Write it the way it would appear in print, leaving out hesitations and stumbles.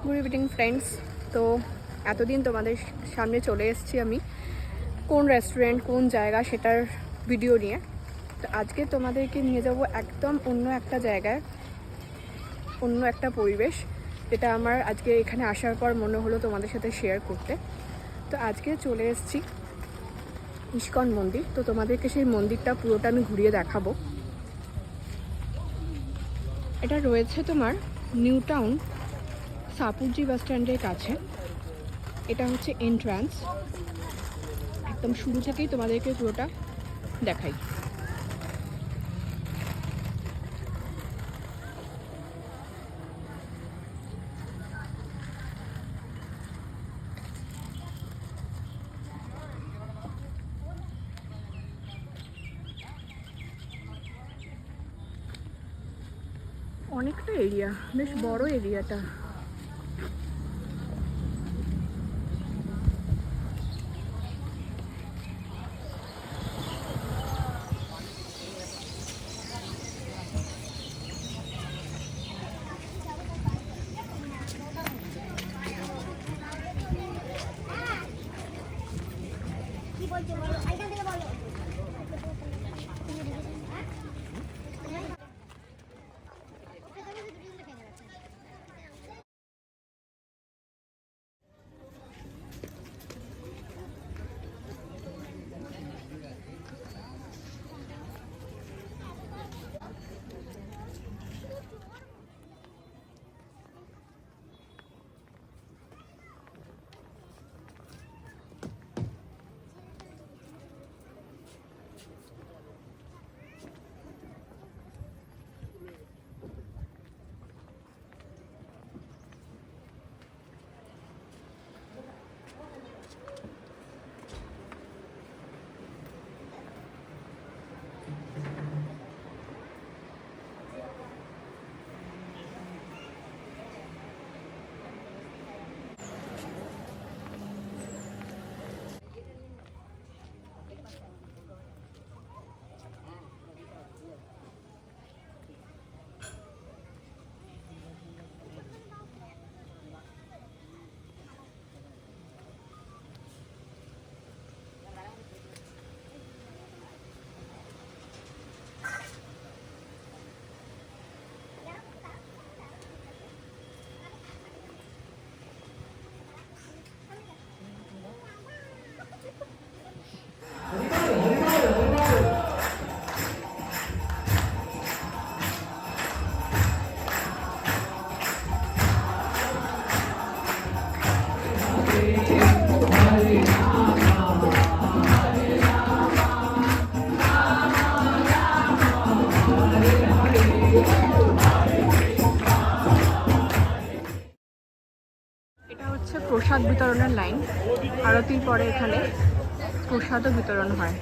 Good evening friends. তো এতদিন তোমাদের সামনে চলে এসেছি আমি কোন রেস্টুরেন্ট কোন জায়গা সেটার ভিডিও নিয়ে। তো আজকে তোমাদেরকে নিয়ে যাব একদম অন্য একটা জায়গায়, অন্য একটা পরিবেশ, যেটা আমার আজকে এখানে আসার পর মনে হলো তোমাদের সাথে শেয়ার করতে। তো আজকে চলে এসেছি ইস্কন মন্দির। তো তোমাদেরকে সেই মন্দিরটা পুরোটা আমি ঘুরিয়ে দেখাবো। এটা রয়েছে তোমার নিউ টাউন সাপুরজি বাস স্ট্যান্ডের কাছে। এটা হচ্ছে এন্ট্রান্স। একদম শুরু থেকেই তোমাদেরকে পুরোটা দেখাই। অনেকটা এরিয়া, বেশ বড় এরিয়াটা। এটা হচ্ছে প্রসাদ বিতরণের লাইন। আরতির পরে এখানে প্রসাদও বিতরণ হয়।